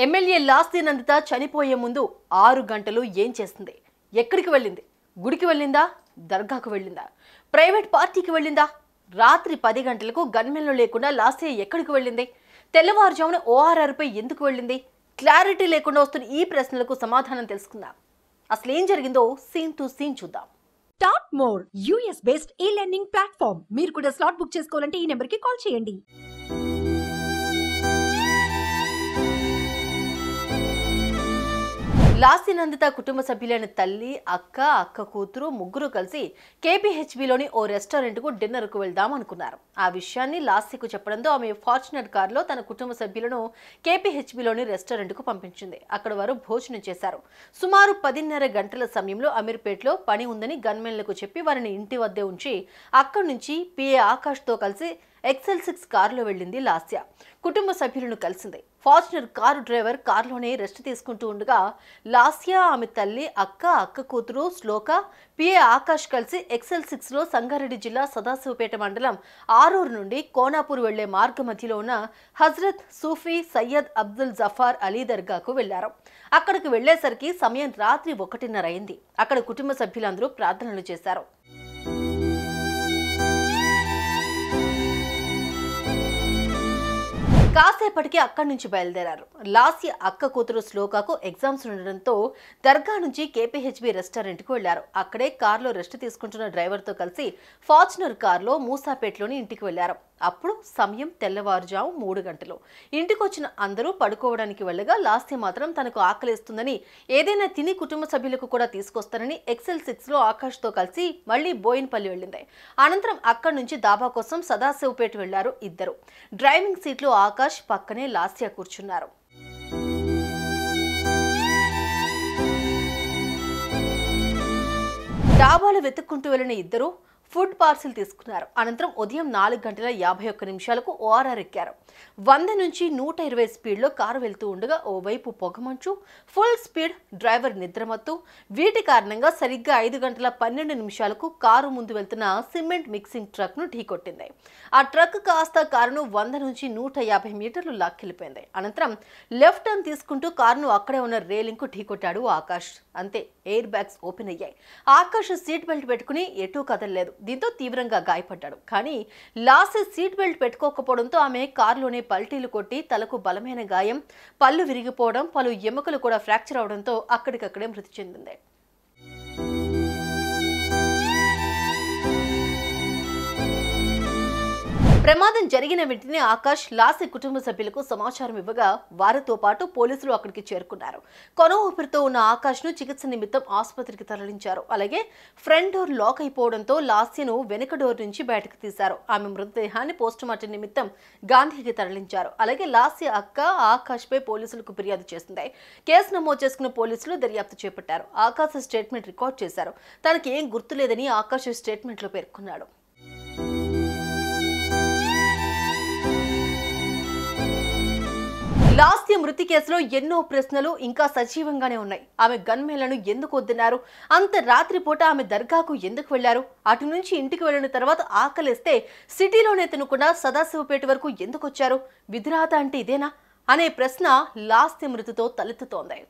MLA లాస్తి Nanditha చనిపోయే ముందు 6 గంటలు ఏం చేస్తుంది? ఎక్కడికి వెళ్ళింది? గుడికి వెళ్ళిందా? దర్గాకు వెళ్ళిందా? ప్రైవేట్ పార్టీకి వెళ్ళిందా? రాత్రి 10 గంటలకు గన్మెన్లు లేకుండా లాస్తి ఎక్కడికి వెళ్ళింది? తెల్లవారుజామున ఓఆర్ఆర్ పై ఎందుకు వెళ్ళింది? క్లారిటీ లేకుండా వస్తున్న ఈ ప్రశ్నలకు సమాధానం తెలుసుకుందాం. అసలు ఏం జరిగిందో సీన్ టు సీన్ చూద్దాం. టాప్ మోర్ యూఎస్ బేస్డ్ ఈ లెర్నింగ్ ప్లాట్ఫామ్. మీరు కూడా స్లాట్ బుక్ చేసుకోవాలంటే ఈ నెంబర్ కి కాల్ చేయండి. లాస్తి నందిత కుటుంబ సభ్యులైన తల్లి, అక్క కూతురు ముగ్గురు కలిసి కేపీహెచ్బీలోని ఓ రెస్టారెంట్కు డిన్నర్కు వెళ్దాం అనుకున్నారు. ఆ విషయాన్ని లాస్తికు చెప్పడంతో ఆమె ఫార్చునర్ కారులో తన కుటుంబ సభ్యులను కేపీహెచ్బీలోని రెస్టారెంట్కు పంపించింది. అక్కడ వారు భోజనం చేశారు. సుమారు 10:30 గంటల సమయంలో అమీర్పేటలో పని ఉందని గన్మెన్లకు చెప్పి వారిని ఇంటి వద్దే ఉంచి అక్కడి నుంచి పిఏ ఆకాష్తో కలిసి XL6 కారులో వెళ్ళింది లాస్య. కుటుంబ సభ్యులను కలిసింది. ఫార్చునర్ కారు డ్రైవర్ కారులోనే రెస్ట్ తీసుకుంటూ ఉండగా లాస్య, ఆమె తల్లి, అక్క కూతురు శ్లోక, పిఏ ఆకాష్ కలిసి XL6లో సంగారెడ్డి జిల్లా సదాశివపేట మండలం ఆరూరు నుండి కోనాపూర్ వెళ్లే మార్గ మధ్యలో ఉన్న హజరత్ సూఫీ సయ్యద్ అబ్దుల్ జఫార్ అలీ దర్గాకు వెళ్లారు. అక్కడికి వెళ్లేసరికి సమయం రాత్రి 1:30 అయింది. అక్కడ కుటుంబ సభ్యులందరూ ప్రార్థనలు చేశారు. కాసేపటికి అక్కడి నుంచి బయలుదేరారు. లాస్య అక్క కూతురు శ్లోకకు ఎగ్జామ్స్ ఉండడంతో దర్గా నుంచి కేపీహెచ్బీ రెస్టారెంట్కు వెళ్లారు. అక్కడే కారులో రెస్ట్ తీసుకుంటున్న డ్రైవర్తో కలిసి ఫార్చునర్ కారులో మూసాపేటలోని ఇంటికి వెళ్లారు. అప్పుడు సమయం తెల్లవారుజాము 3 గంటలు. ఇంటికొచ్చిన అందరూ పడుకోవడానికి వెళ్ళగా లాస్య మాత్రం తనకు ఆకలిస్తుందని ఏదైనా తిని కుటుంబ సభ్యులకు కూడా తీసుకొస్తానని XL6లో ఆకాష్తో కలిసి మళ్లీ బోయిన్పల్లి వెళ్ళింది. అనంతరం అక్కడి నుంచి దాబా కోసం సదాశివపేట వెళ్లారు ఇద్దరు. డ్రైవింగ్ సీట్లో ఆకాష్, పక్కనే లాస్య కూర్చున్నారు. డాబాలు వెతుక్కుంటూ వెళ్లిన ఇద్దరు ఫుడ్ పార్సిల్ తీసుకున్నారు. అనంతరం ఉదయం 4:51 ఓఆర్ఆర్ ఎక్కారు. 100 నుంచి 120 స్పీడ్లో కారు వెళ్తూ ఉండగా ఓవైపు పొగమంచు, ఫుల్ స్పీడ్, డ్రైవర్ నిద్రమత్తు. వీటి కారణంగా సరిగ్గా 5:12 కారు ముందు వెళ్తున్న సిమెంట్ మిక్సింగ్ ట్రక్ ను ఢీకొట్టింది. ఆ ట్రక్ కాస్త కారును 100 నుంచి 150 మీటర్లు లాక్కెళ్లిపోయింది. అనంతరం లెఫ్ట్ టర్న్ తీసుకుంటూ కారును అక్కడే ఉన్న రేలింగ్ కు ఢీకొట్టాడు ఆకాష్. అంతే, ఎయిర్ బ్యాగ్స్ ఓపెన్ అయ్యాయి. ఆకాష్ సీట్ బెల్ట్ పెట్టుకుని ఎటూ కదలలేదు. దీంతో తీవ్రంగా గాయపడ్డాడు. కానీ లాస్య సీట్ బెల్ట్ పెట్టుకోకపోవడంతో ఆమె కారులోనే పల్టీలు కొట్టి తలకు బలమైన గాయం, పళ్ళు విరిగిపోవడం, పలు ఎముకలు కూడా ఫ్రాక్చర్ అవడంతో అక్కడికక్కడే మృతి చెందింది. ప్రమాదం జరిగిన వెంటనే ఆకాష్ లాస్య కుటుంబ సభ్యులకు సమాచారం ఇవ్వగా వారితో పాటు పోలీసులు అక్కడికి చేరుకున్నారు. కొన ఊపిరితో ఉన్న ఆకాష్ ను చికిత్స నిమిత్తం ఆసుపత్రికి తరలించారు. అలాగే ఫ్రంట్ డోర్ లాక్ అయిపోవడంతో లాస్యను వెనుక డోర్ నుంచి బయటకు తీశారు. ఆమె మృతదేహాన్ని పోస్టుమార్టం నిమిత్తం గాంధీకి తరలించారు. అలాగే లాస్య అక్క ఆకాష్ పై పోలీసులకు ఫిర్యాదు చేసింది. కేసు నమోదు చేసుకున్న పోలీసులు దర్యాప్తు చేపట్టారు. ఆకాష్ స్టేట్మెంట్ రికార్డ్ చేశారు. తనకి ఏం గుర్తులేదని ఆకాష్ స్టేట్మెంట్ లో పేర్కొన్నాడు. లాస్య మృతి కేసులో ఎన్నో ప్రశ్నలు ఇంకా సజీవంగానే ఉన్నాయి. ఆమె గన్మెన్లను ఎందుకు వద్దన్నారు? అంత రాత్రిపూట ఆమె దర్గాకు ఎందుకు వెళ్లారు? అటు నుంచి ఇంటికి వెళ్లిన తర్వాత ఆకలిస్తే సిటీలోనే తినకుండా సదాశివపేట వరకు ఎందుకు వచ్చారు? విధిరాత అంటే ఇదేనా అనే ప్రశ్న లాస్య మృతితో తలెత్తుతోంది.